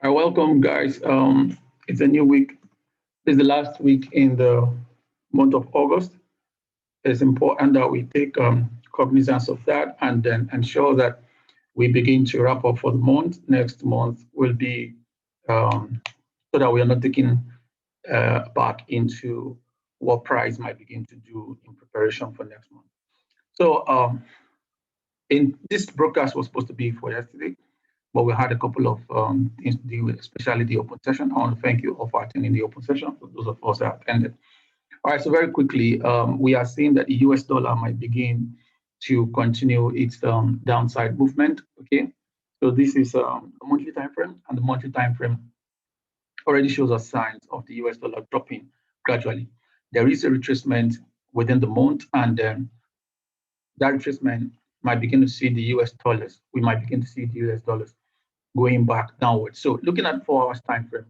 Welcome, guys. It's a new week. It's the last week in the month of August. It's important that we take cognizance of that and then ensure that we begin to wrap up for the month. Next month will be so that we are not taking back into what price might begin to do in preparation for next month. So, in this broadcast was supposed to be for yesterday, but we had a couple of things to do with, especially the open session. I want to thank you all for attending the open session, for those of us that attended. All right, so very quickly, we are seeing that the US dollar might begin to continue its downside movement. Okay, so this is a monthly time frame, and the monthly time frame already shows us signs of the US dollar dropping gradually. There is a retracement within the month, and that retracement might begin to see the US dollars. We might begin to see the US dollars going back downwards. So looking at 4 hours time frame,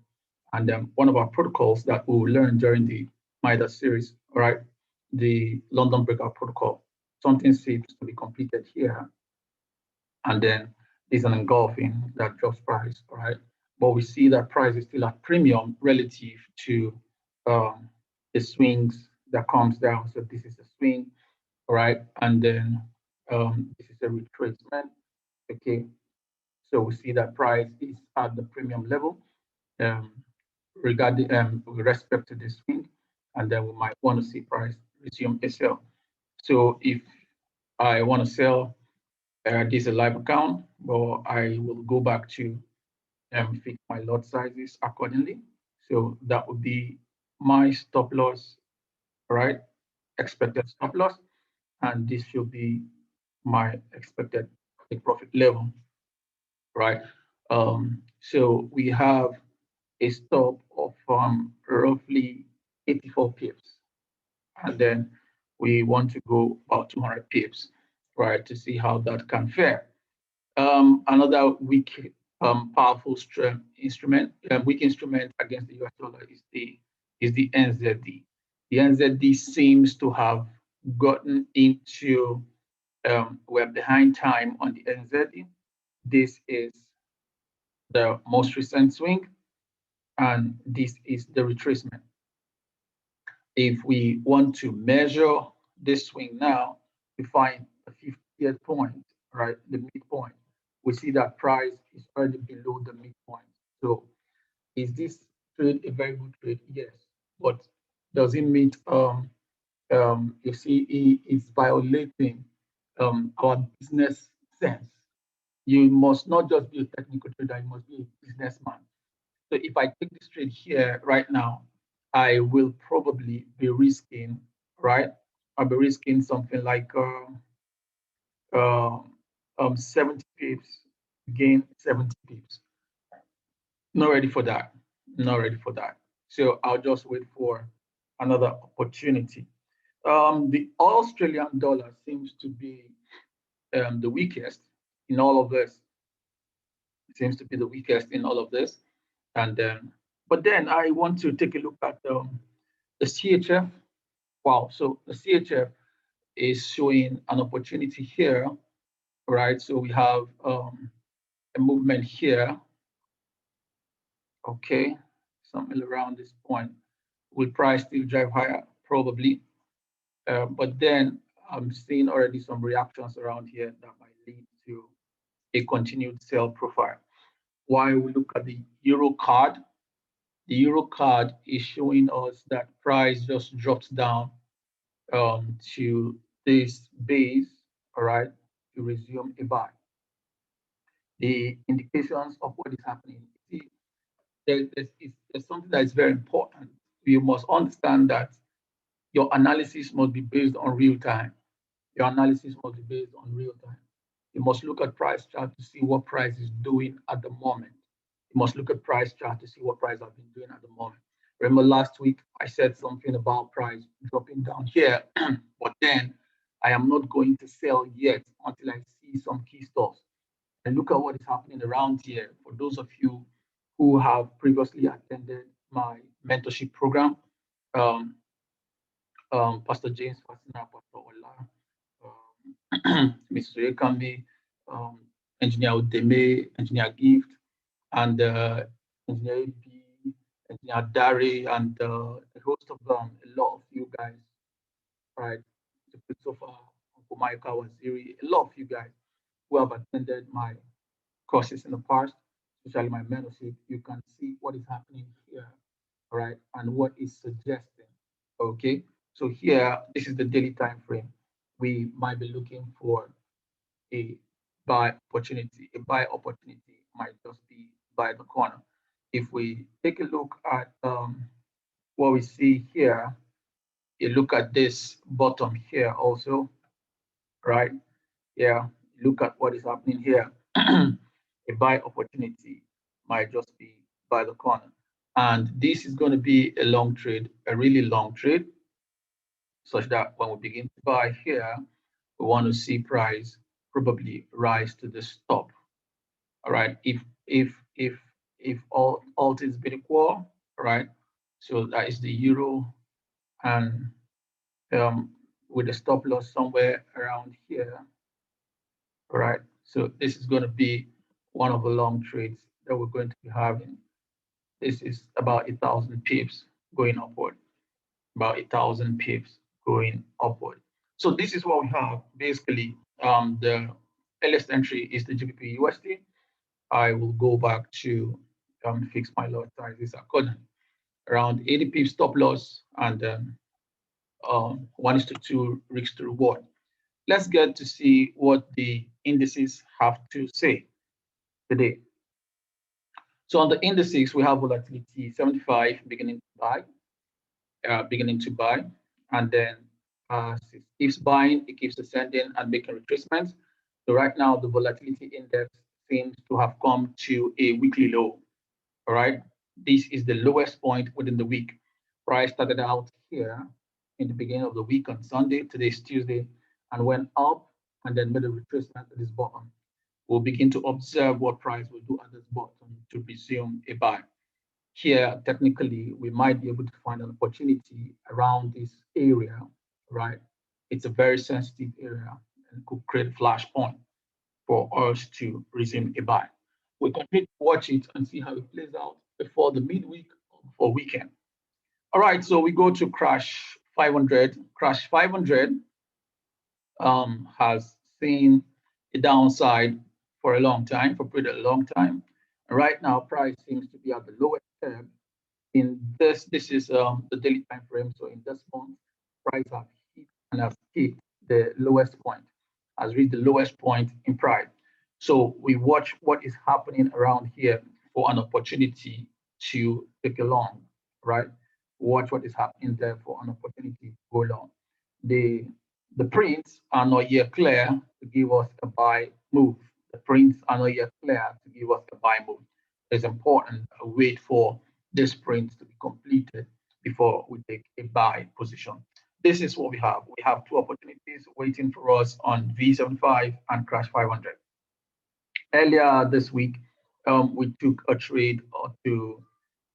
and one of our protocols that we will learn during the MIDA series, all right, the London Breakout Protocol, something seems to be completed here, and then there's an engulfing that drops price, all right, but we see that price is still at premium relative to um, the swings that comes down. So this is a swing, all right, and then this is a retracement, okay, so we see that price is at the premium level um, regarding with respect to this swing, and then we might want to see price resume a sell. So if I want to sell this is a live account, but I will go back to fix my lot sizes accordingly. So that would be my stop loss, right? Expected stop loss, and this should be my expected take profit level, right? So we have a stop of roughly 84 pips, and then we want to go about 200 pips, right, to see how that can fare. Another weak, powerful instrument, weak instrument against the US dollar is the NZD. The NZD seems to have gotten into we're behind time on the NZD. This is the most recent swing, and this is the retracement. If we want to measure this swing now, we find the 50th point, right, the midpoint. We see that price is already below the midpoint. So is this trade a very good trade? Yes. But does it meet, you see, it's violating our business sense. You must not just be a technical trader, you must be a businessman. So if I take this trade here right now, I will probably be risking, right? I'll be risking something like uh, 70 pips, gain 70 pips. Not ready for that. Not ready for that. So I'll just wait for another opportunity. The Australian dollar seems to be the weakest in all of this. It seems to be the weakest in all of this. And but then I want to take a look at the CHF. Wow, so the CHF is showing an opportunity here, right? So we have a movement here, okay, something around this point. Will price still drive higher? Probably. But then I'm seeing already some reactions around here that might lead to a continued sell profile. While we look at the Euro card, the Euro card is showing us that price just drops down to this base, all right, to resume a buy. The indications of what is happening. See, there's something that is very important. You must understand that your analysis must be based on real time. Your analysis must be based on real time. You must look at price chart to see what price is doing at the moment. You must look at price chart to see what price have been doing at the moment. Remember last week I said something about price dropping down here, but then I am not going to sell yet until I see some key stocks. And look at what is happening around here. For those of you who have previously attended my mentorship program, um, Pastor James Fasina, Pastor Ola, Mr. Ekambi, Engineer Udeme, Engineer Gift, and Engineer AP, Engineer Dari, and a host of a lot of you guys, right? Christopher, Uncle Michael Waziri, a lot of you guys who have attended my courses in the past, especially my mentorship. You can see what is happening here, all right, and what is suggesting. Okay, so here, this is the daily time frame. We might be looking for a buy opportunity. A buy opportunity might just be by the corner. If we take a look at what we see here, you look at this bottom here also, right? Yeah, look at what is happening here. A buy opportunity might just be by the corner. And this is going to be a long trade, a really long trade, such that when we begin to buy here, we want to see price probably rise to the stop. All right. If all things being equal, all right. So that is the euro, and with the stop loss somewhere around here. All right. So this is going to be one of the long trades that we're going to be having. This is about 1,000 pips going upward, about 1,000 pips going upward. So this is what we have. Basically, the earliest entry is the GBP USD. I will go back to fix my lot sizes accordingly. Around 80 pips stop loss and 1:2 risk to reward. Let's get to see what the indices have to say today. So on the indices, we have volatility 75 beginning to buy, and then it keeps buying, it keeps ascending and making retracements. So right now, the volatility index seems to have come to a weekly low. All right, this is the lowest point within the week. Price started out here in the beginning of the week on Sunday. Today's Tuesday, and went up and then made a retracement at this bottom. We'll begin to observe what price will do at this bottom to resume a buy. Here, technically, we might be able to find an opportunity around this area, right? It's a very sensitive area and could create a flashpoint for us to resume a buy. We continue to watch it and see how it plays out before the midweek or before weekend. All right, so we go to crash 500. Crash 500 has seen a downside for a long time, for pretty a long time. And right now, price seems to be at the lowest ebb in this is the daily time frame. So in this month, price have hit and have hit the lowest point, has reached the lowest point in price. So we watch what is happening around here for an opportunity to take a long, right? Watch what is happening there for an opportunity to go long. The the prints are not yet clear to give us a buy move. The prints are not yet clear to give us a buy move. It's important to wait for this print to be completed before we take a buy position. This is what we have. We have two opportunities waiting for us on V75 and Crash 500. Earlier this week, we took a trade to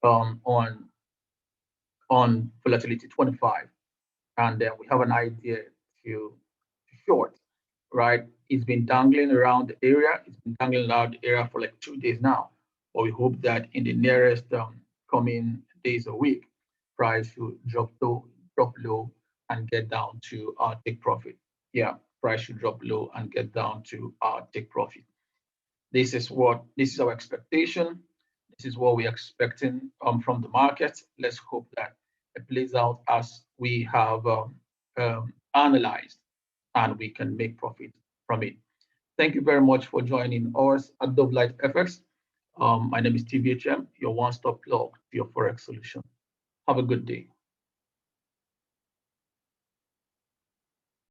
on volatility 25, and then we have an idea to short, right? It's been dangling around the area. It's been dangling around the area for like 2 days now. But we hope that in the nearest coming days or week, price should drop low and get down to our take profit. Yeah, price should drop low and get down to our take profit. This is our expectation. This is what we're expecting from the market. Let's hope that it plays out as we have analyzed, and we can make profit from it. Thank you very much for joining us at Dove Light FX. My name is TVHM, your one-stop plug to your Forex solution. Have a good day.